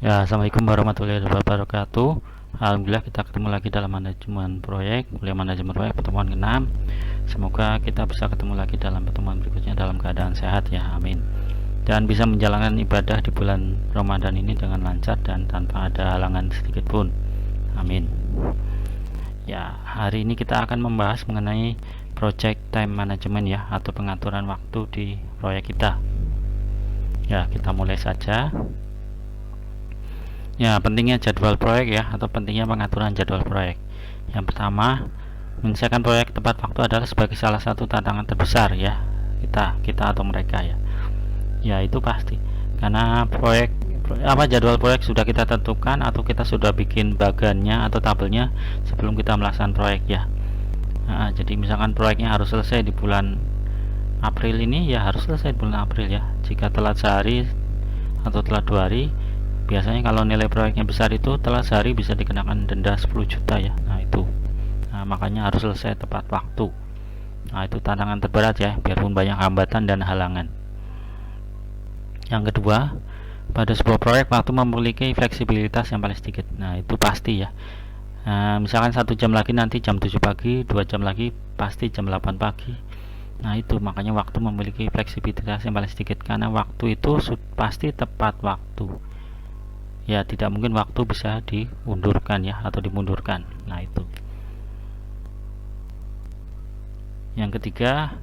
Ya, assalamualaikum warahmatullahi wabarakatuh. Alhamdulillah kita ketemu lagi dalam manajemen proyek, kuliah manajemen proyek pertemuan ke-6. Semoga kita bisa ketemu lagi dalam pertemuan berikutnya dalam keadaan sehat ya, amin. Dan bisa menjalankan ibadah di bulan Ramadan ini dengan lancar dan tanpa ada halangan sedikit pun, amin. Ya, hari ini kita akan membahas mengenai project time management ya, atau pengaturan waktu di proyek kita. Ya, kita mulai saja. Ya, pentingnya jadwal proyek ya, atau pentingnya pengaturan jadwal proyek. Yang pertama, menyelesaikan proyek tepat waktu adalah sebagai salah satu tantangan terbesar ya, kita atau mereka ya. Ya, itu pasti. Karena jadwal proyek sudah kita tentukan atau kita sudah bikin bagannya atau tabelnya sebelum kita melaksanakan proyek ya. Nah, jadi misalkan proyeknya harus selesai di bulan April ini, ya harus selesai di bulan April ya. Jika telat sehari atau telat 2 hari, biasanya kalau nilai proyeknya besar itu telat sehari bisa dikenakan denda 10 juta ya. Nah itu, makanya harus selesai tepat waktu. Nah itu tantangan terberat ya, biarpun banyak hambatan dan halangan. Yang kedua, pada sebuah proyek waktu memiliki fleksibilitas yang paling sedikit. Nah itu pasti ya. Misalkan 1 jam lagi nanti jam 7 pagi, 2 jam lagi pasti jam 8 pagi. Nah itu makanya waktu memiliki fleksibilitas yang paling sedikit, karena waktu itu pasti tepat waktu ya, tidak mungkin waktu bisa diundurkan ya, atau dimundurkan. Nah itu. Yang ketiga,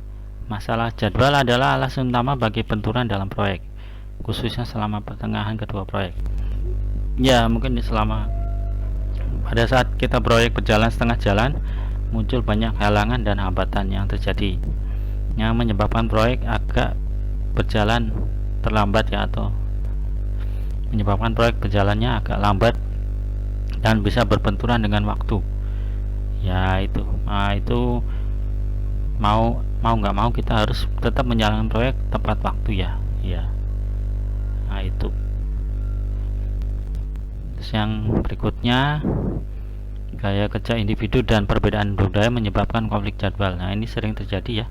masalah jadwal adalah alasan utama bagi benturan dalam proyek, khususnya selama pertengahan kedua proyek. Ya mungkin pada saat kita proyek berjalan setengah jalan, muncul banyak halangan dan hambatan yang terjadi, yang menyebabkan proyek agak berjalan terlambat ya, atau menyebabkan proyek berjalannya agak lambat dan bisa berbenturan dengan waktu ya. Itu itu mau nggak mau kita harus tetap menjalankan proyek tepat waktu ya. Nah itu. Terus yang berikutnya, gaya kerja individu dan perbedaan budaya menyebabkan konflik jadwal. Nah ini sering terjadi ya.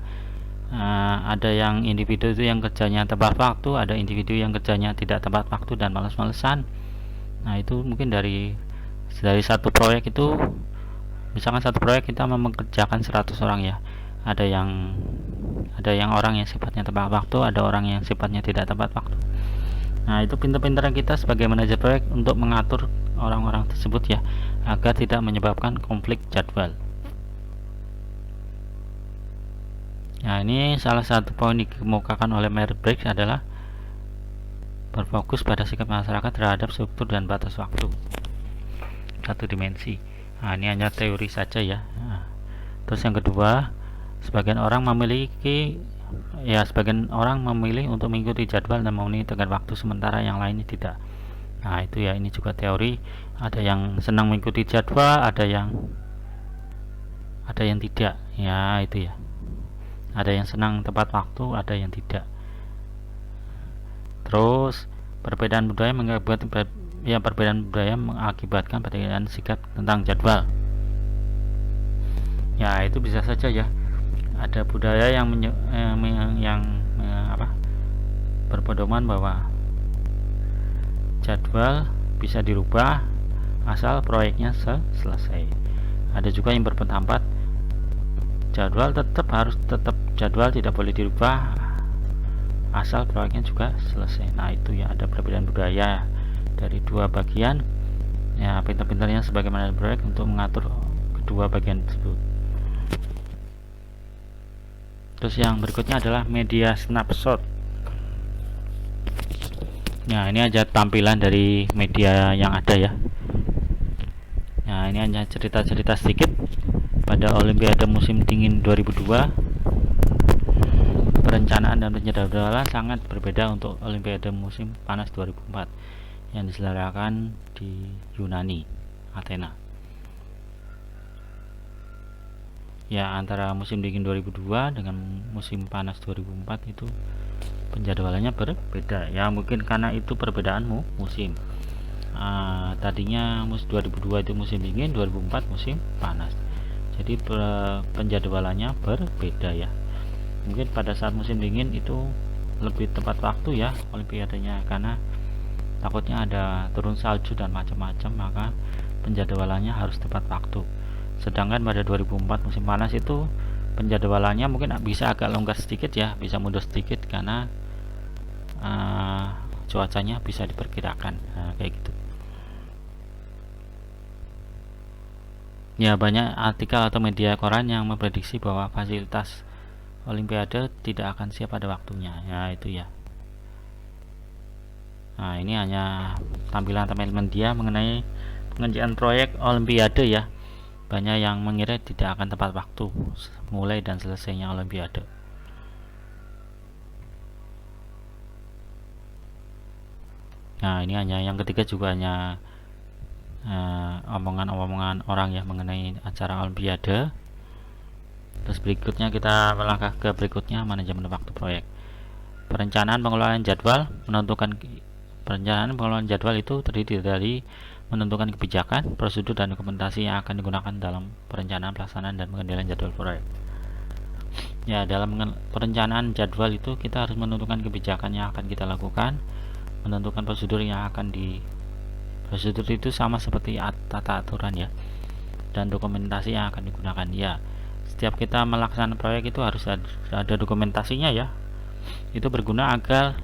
Ada yang individu itu yang kerjanya tepat waktu, ada individu yang kerjanya tidak tepat waktu dan males-malesan. Nah itu mungkin dari satu proyek itu, misalkan satu proyek kita mengerjakan 100 orang ya, ada yang orang yang sifatnya tepat waktu, ada orang yang sifatnya tidak tepat waktu. Nah itu pintar-pintaran kita sebagai manajer proyek untuk mengatur orang-orang tersebut ya, agar tidak menyebabkan konflik jadwal. Nah ini salah satu poin dikemukakan oleh Myers-Briggs adalah berfokus pada sikap masyarakat terhadap struktur dan batas waktu satu dimensi. Nah ini hanya teori saja ya. Terus yang kedua, sebagian orang memilih untuk mengikuti jadwal dan memenuhi tenggat waktu, sementara yang lainnya tidak. Nah itu ya, ini juga teori. Ada yang senang mengikuti jadwal, ada yang tidak ya, itu ya. Ada yang senang tepat waktu, ada yang tidak. Terus perbedaan budaya mengakibatkan perbedaan sikap tentang jadwal. Ya itu bisa saja ya. Ada budaya yang berpedoman bahwa jadwal bisa dirubah asal proyeknya selesai. Ada juga yang berpendapat jadwal jadwal tidak boleh dirubah asal proyeknya juga selesai. Nah itu ya, ada perbedaan budaya dari dua bagian ya. Pintar-pintarnya sebagai manajer proyek untuk mengatur kedua bagian tersebut. Terus yang berikutnya adalah media snapshot. Nah ini aja tampilan dari media yang ada ya. Nah ini hanya cerita-cerita sedikit. Pada Olimpiade musim dingin 2002, perencanaan dan penjadwalan sangat berbeda untuk Olimpiade musim panas 2004 yang diselenggarakan di Yunani, Athena. Ya, antara musim dingin 2002 dengan musim panas 2004 itu penjadwalannya berbeda. Ya, mungkin karena itu perbedaan musim. Tadinya 2002 itu musim dingin, 2004 musim panas. Jadi penjadwalannya berbeda ya. Mungkin pada saat musim dingin itu lebih tepat waktu ya olimpiadanya, karena takutnya ada turun salju dan macam-macam, maka penjadwalannya harus tepat waktu. Sedangkan pada 2004 musim panas itu penjadwalannya mungkin bisa agak longgar sedikit ya, bisa mundur sedikit karena cuacanya bisa diperkirakan. Kayak gitu ya. Banyak artikel atau media koran yang memprediksi bahwa fasilitas Olimpiade tidak akan siap pada waktunya. Ya itu ya. Nah ini hanya tampilan-tampilan media mengenai pengerjaan proyek Olimpiade ya. Banyak yang mengira tidak akan tepat waktu mulai dan selesainya Olimpiade. Nah ini hanya yang ketiga juga hanya omongan-omongan orang ya mengenai acara Olimpiade. Terus berikutnya kita melangkah ke berikutnya, manajemen waktu proyek. Perencanaan pengelolaan jadwal perencanaan pengelolaan jadwal itu terdiri dari menentukan kebijakan, prosedur dan dokumentasi yang akan digunakan dalam perencanaan, pelaksanaan dan pengendalian jadwal proyek. Ya, dalam perencanaan jadwal itu kita harus menentukan kebijakan yang akan kita lakukan, menentukan prosedur yang akan prosedur itu sama seperti tata aturan ya, dan dokumentasi yang akan digunakan ya. Setiap kita melaksanakan proyek itu harus ada dokumentasinya ya. Itu berguna agar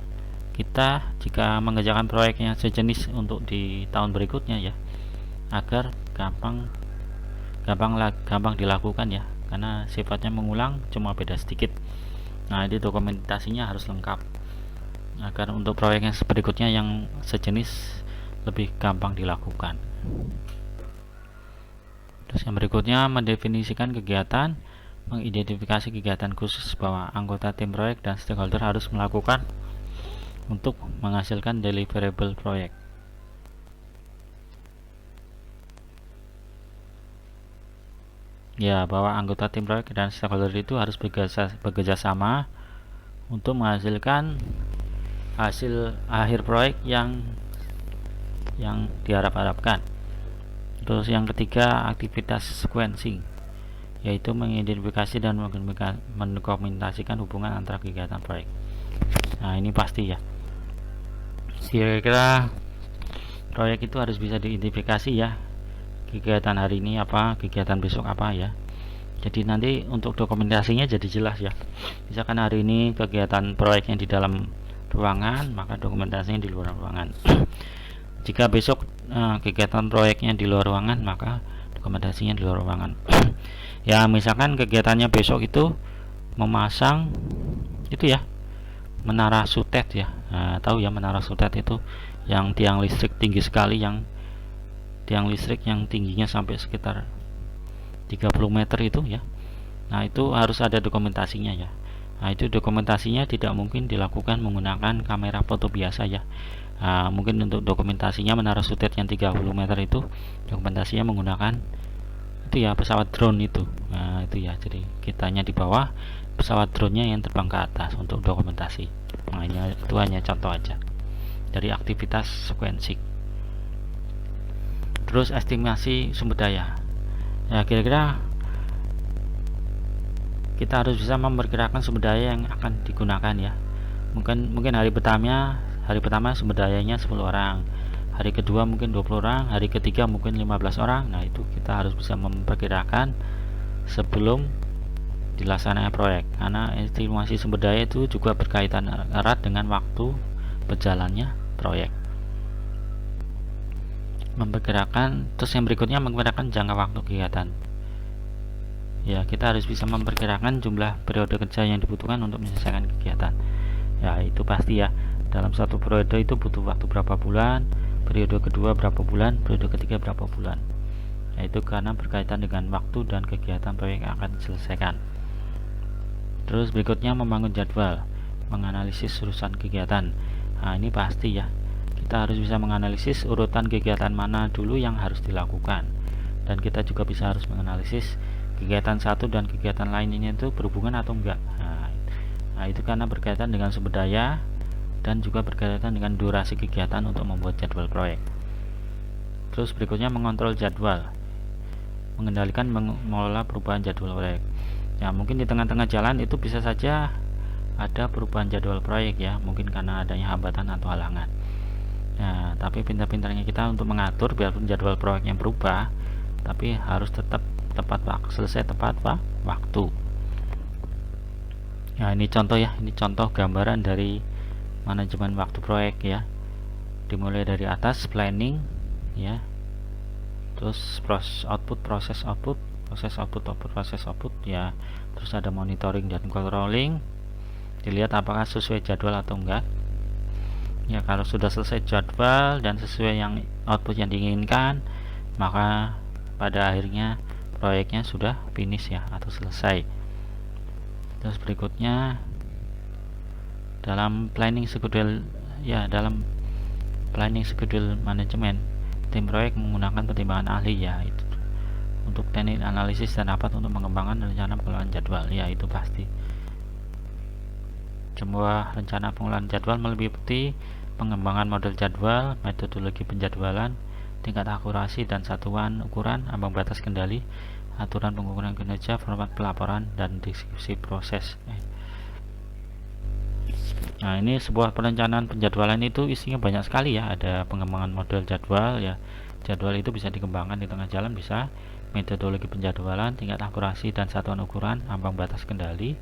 kita jika mengerjakan proyeknya sejenis untuk di tahun berikutnya ya, agar gampang dilakukan ya, karena sifatnya mengulang cuma beda sedikit. Nah ini dokumentasinya harus lengkap agar untuk proyek yang berikutnya yang sejenis lebih gampang dilakukan. Terus yang berikutnya mendefinisikan kegiatan, mengidentifikasi kegiatan khusus bahwa anggota tim proyek dan stakeholder harus melakukan untuk menghasilkan deliverable proyek. Ya, bahwa anggota tim proyek dan stakeholder itu harus bekerja sama untuk menghasilkan hasil akhir proyek yang diharap-harapkan. Terus yang ketiga, aktivitas sequencing, yaitu mengidentifikasi dan mendokumentasikan hubungan antara kegiatan proyek. Nah ini pasti ya, kira-kira proyek itu harus bisa diidentifikasi ya, kegiatan hari ini apa, kegiatan besok apa ya. Jadi nanti untuk dokumentasinya jadi jelas ya. Misalkan hari ini kegiatan proyeknya di dalam ruangan, maka dokumentasinya di luar ruangan. Jika besok kegiatan proyeknya di luar ruangan, maka dokumentasinya di luar ruangan. Ya misalkan kegiatannya besok itu memasang itu ya, menara sutet ya. Nah, tahu ya menara sutet itu yang tiang listrik tinggi sekali, yang tiang listrik yang tingginya sampai sekitar 30 meter itu ya. Nah itu harus ada dokumentasinya ya. Nah itu dokumentasinya tidak mungkin dilakukan menggunakan kamera foto biasa ya. Nah, mungkin untuk dokumentasinya menara sutet yang 30 meter itu dokumentasinya menggunakan itu ya, pesawat drone itu. Nah itu ya, jadi kitanya di bawah, pesawat drone-nya yang terbang ke atas untuk dokumentasi. Nah ini itu hanya contoh aja dari aktivitas sequencing. Terus estimasi sumber daya ya, kira-kira kita harus bisa memperkirakan sumber daya yang akan digunakan ya. Mungkin hari pertama sumber dayanya 10 orang, hari kedua mungkin 20 orang, hari ketiga mungkin 15 orang. Nah itu kita harus bisa memperkirakan sebelum dilaksanakan proyek, karena estimasi sumber daya itu juga berkaitan erat dengan waktu berjalannya proyek. Terus yang berikutnya memperkirakan jangka waktu kegiatan ya. Kita harus bisa memperkirakan jumlah periode kerja yang dibutuhkan untuk menyelesaikan kegiatan ya. Itu pasti ya, dalam satu periode itu butuh waktu berapa bulan, periode kedua berapa bulan, periode ketiga berapa bulan. Yaitu karena berkaitan dengan waktu dan kegiatan proyek yang akan diselesaikan. Terus berikutnya membangun jadwal, menganalisis urusan kegiatan. Nah ini pasti ya, kita harus bisa menganalisis urutan kegiatan mana dulu yang harus dilakukan, dan kita juga bisa harus menganalisis kegiatan satu dan kegiatan lainnya itu berhubungan atau enggak. Nah itu karena berkaitan dengan sumber daya dan juga berkaitan dengan durasi kegiatan untuk membuat jadwal proyek. Terus berikutnya mengontrol jadwal, mengendalikan mengelola perubahan jadwal proyek ya. Mungkin di tengah-tengah jalan itu bisa saja ada perubahan jadwal proyek ya, mungkin karena adanya hambatan atau halangan. Nah, tapi pintar-pintarnya kita untuk mengatur biarpun jadwal proyeknya berubah, tapi harus tetap tepat waktu, selesai tepat waktu. Nah, ini contoh ya, ini contoh gambaran dari manajemen waktu proyek ya. Dimulai dari atas planning ya, terus proses output, proses output, proses output ya, terus ada monitoring dan controlling, dilihat apakah sesuai jadwal atau enggak ya. Kalau sudah selesai jadwal dan sesuai yang output yang diinginkan, maka pada akhirnya proyeknya sudah finish ya, atau selesai. Terus berikutnya dalam planning schedule ya, dalam planning schedule manajemen, tim proyek menggunakan pertimbangan ahli ya, itu untuk teknik analisis dan rapat untuk mengembangkan rencana pengelolaan jadwal ya, itu pasti. Sebuah rencana pengelolaan jadwal meliputi pengembangan model jadwal, metodologi penjadwalan, tingkat akurasi dan satuan ukuran, ambang batas kendali, aturan pengukuran kinerja, format pelaporan, dan diskusi proses. Nah, ini sebuah perencanaan penjadwalan itu isinya banyak sekali ya. Ada pengembangan model jadwal ya. Jadwal itu bisa dikembangkan di tengah jalan, bisa metodologi penjadwalan, tingkat akurasi dan satuan ukuran, ambang batas kendali,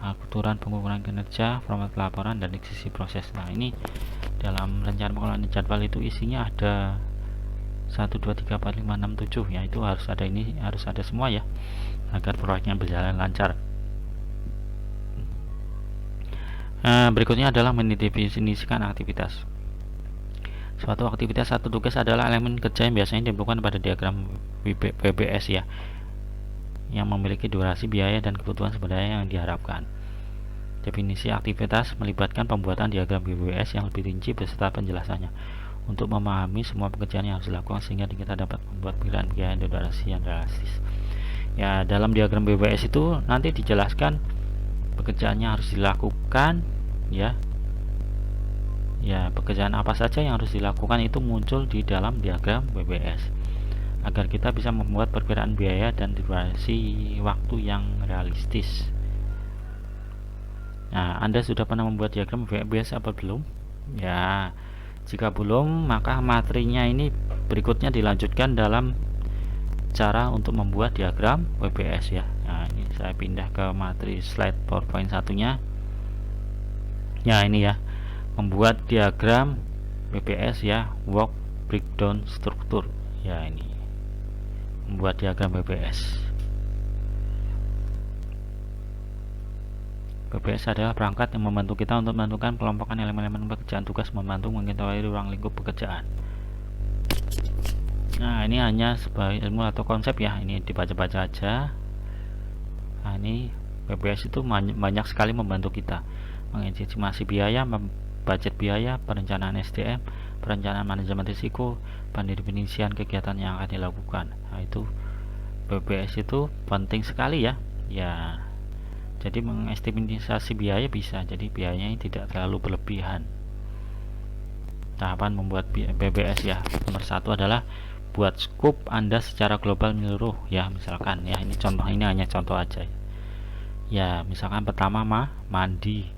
aturan pengukuran kinerja, format pelaporan, dan diskusi proses. Nah, ini dalam rencana pengelolaan jadwal itu isinya ada 1 2 3 4 5 6 7 ya, itu harus ada, ini harus ada semua ya agar proyeknya berjalan lancar. Berikutnya adalah mendefinisikan aktivitas. Suatu aktivitas atau tugas adalah elemen kerja yang biasanya ditentukan pada diagram WBS ya, yang memiliki durasi, biaya, dan kebutuhan sumber daya yang diharapkan. Definisi aktivitas melibatkan pembuatan diagram WBS yang lebih rinci beserta penjelasannya untuk memahami semua pekerjaan yang harus dilakukan sehingga kita dapat membuat pilihan biaya dan durasi yang realistis. Ya, dalam diagram WBS itu nanti dijelaskan pekerjaannya harus dilakukan ya. Ya, pekerjaan apa saja yang harus dilakukan itu muncul di dalam diagram WBS agar kita bisa membuat perkiraan biaya dan durasi waktu yang realistis. Nah, Anda sudah pernah membuat diagram WBS apa belum? Ya, jika belum, maka materinya ini berikutnya dilanjutkan dalam cara untuk membuat diagram WBS ya. Nah, ini saya pindah ke materi slide PowerPoint satunya. Ya, ini ya, membuat diagram WBS ya, work breakdown struktur ya. Ini membuat diagram WBS. WBS adalah perangkat yang membantu kita untuk menentukan kelompokan elemen-elemen pekerjaan tugas, membantu mengetahui ruang lingkup pekerjaan. Nah, ini hanya sebagai ilmu atau konsep ya, ini dibaca-baca aja. Nah, ini WBS itu banyak sekali membantu kita mengestimasi biaya, budget biaya, perencanaan SDM, perencanaan manajemen risiko, pendefinisian kegiatan yang akan dilakukan. Nah, itu WBS itu penting sekali ya. Ya, jadi mengestimasi biaya bisa, jadi biayanya tidak terlalu berlebihan. Tahapan membuat WBS ya, nomor 1 adalah buat scope Anda secara global menyeluruh ya. Misalkan ya, ini contoh, ini hanya contoh aja ya. Misalkan pertama mandi,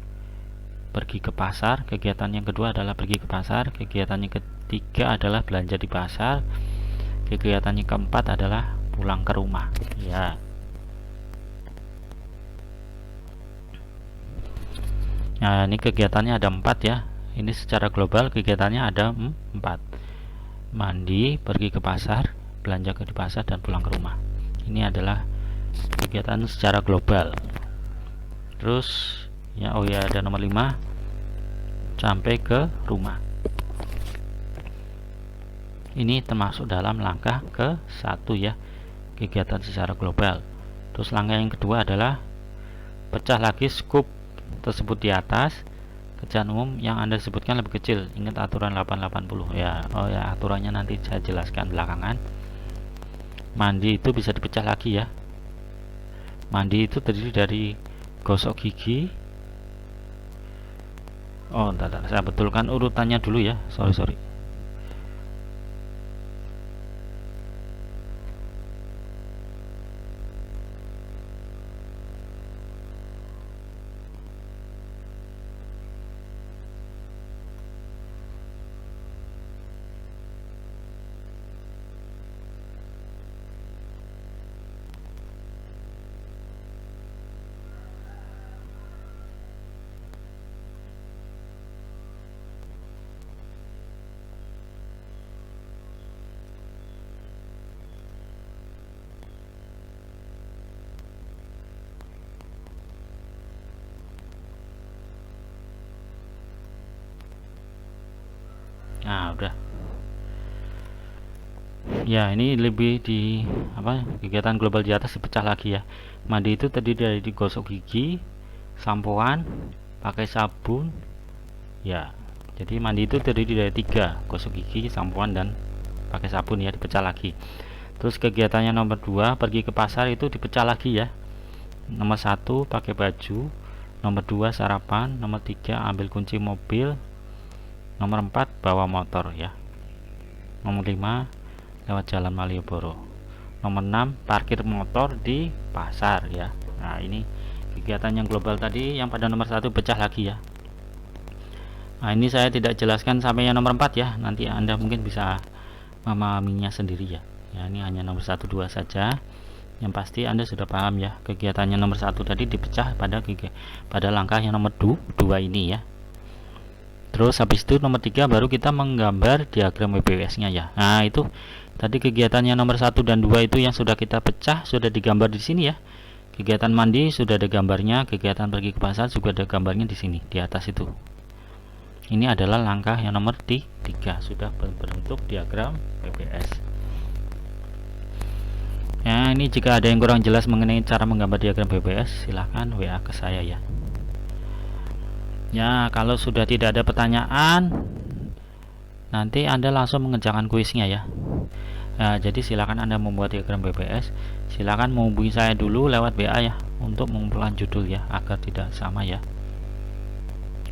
pergi ke pasar. Kegiatan yang kedua adalah pergi ke pasar. Kegiatan yang ketiga adalah belanja di pasar. Kegiatan yang keempat adalah pulang ke rumah ya. Nah, ini kegiatannya ada 4 ya. Ini secara global kegiatannya ada 4. Mandi, pergi ke pasar, belanja di pasar, dan pulang ke rumah. Ini adalah kegiatan secara global. Terus ya, oh ya, ada nomor 5, sampai ke rumah. Ini termasuk dalam langkah ke-1 ya, kegiatan secara global. Terus langkah yang kedua adalah pecah lagi scope tersebut di atas. Kerjaan umum yang Anda sebutkan lebih kecil. Ingat aturan 880 ya. Oh ya, aturannya nanti saya jelaskan belakangan. Mandi itu bisa dipecah lagi ya. Mandi itu terdiri dari gosok gigi. Oh, entar, saya betulkan urutannya dulu ya. Sorry. udah. Ya, ini lebih di kegiatan global di atas dipecah lagi ya. Mandi itu terdiri dari digosok gigi, sampoan, pakai sabun. Ya, jadi mandi itu terdiri dari 3, gosok gigi, sampoan, dan pakai sabun ya, dipecah lagi. Terus kegiatannya nomor 2, pergi ke pasar, itu dipecah lagi ya. Nomor 1 pakai baju, nomor 2 sarapan, nomor 3 ambil kunci mobil, nomor 4 bawa motor ya, nomor 5 lewat jalan Malioboro, nomor 6 parkir motor di pasar ya. Nah, ini kegiatan yang global tadi yang pada nomor 1 pecah lagi ya. Nah, ini saya tidak jelaskan sampai yang nomor 4 ya, nanti Anda mungkin bisa memahaminya sendiri ya. Ya, ini hanya nomor 1 2 saja. Yang pasti Anda sudah paham ya, kegiatannya nomor 1 tadi dipecah pada langkah yang nomor 2 ini ya. Terus habis itu nomor 3 baru kita menggambar diagram WBS nya ya. Nah, itu tadi kegiatannya nomor 1 dan 2 itu yang sudah kita pecah, sudah digambar di sini ya. Kegiatan mandi sudah ada gambarnya, kegiatan pergi ke pasar juga ada gambarnya di sini, di atas itu. Ini adalah langkah yang nomor 3, sudah berbentuk diagram WBS. Ya, ini jika ada yang kurang jelas mengenai cara menggambar diagram WBS, silahkan WA ke saya ya. Ya, kalau sudah tidak ada pertanyaan, nanti Anda langsung mengerjakan kuisnya ya. Nah, jadi silakan Anda membuat diagram WBS. Silakan menghubungi saya dulu lewat WA ya, untuk mengumpulkan judul ya, agar tidak sama ya.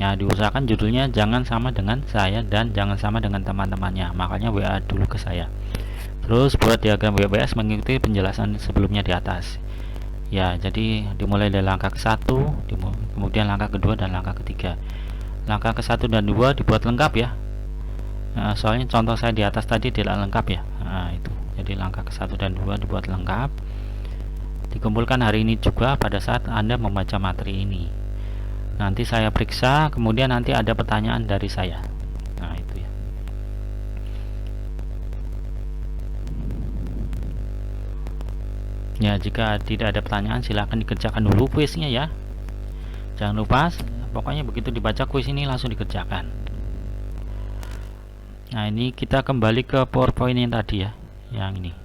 Ya, diusahakan judulnya jangan sama dengan saya dan jangan sama dengan teman-temannya. Makanya WA dulu ke saya. Terus buat diagram WBS mengikuti penjelasan sebelumnya di atas. Ya, jadi dimulai dari langkah ke-1, kemudian langkah kedua dan langkah ketiga. Langkah ke-1 dan 2 dibuat lengkap ya. Nah, soalnya contoh saya di atas tadi tidak lengkap ya. Nah, itu. Jadi langkah ke-1 dan 2 dibuat lengkap. Dikumpulkan hari ini juga pada saat Anda membaca materi ini. Nanti saya periksa, kemudian nanti ada pertanyaan dari saya. Nah, itu ya. Ya, jika tidak ada pertanyaan silahkan dikerjakan dulu kuisnya ya. Jangan lupa, pokoknya begitu dibaca kuis ini langsung dikerjakan. Nah, ini kita kembali ke PowerPoint yang tadi ya, yang ini.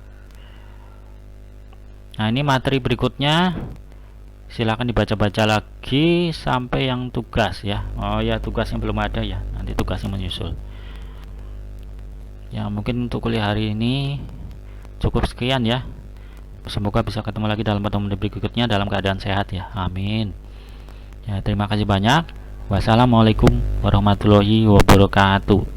Nah, ini materi berikutnya, silahkan dibaca-baca lagi sampai yang tugas ya. Oh ya, tugas yang belum ada ya, nanti tugasnya menyusul. Ya, mungkin untuk kuliah hari ini cukup sekian ya. Semoga bisa ketemu lagi dalam pertemuan berikutnya dalam keadaan sehat ya. Amin. Ya, terima kasih banyak. Wassalamualaikum warahmatullahi wabarakatuh.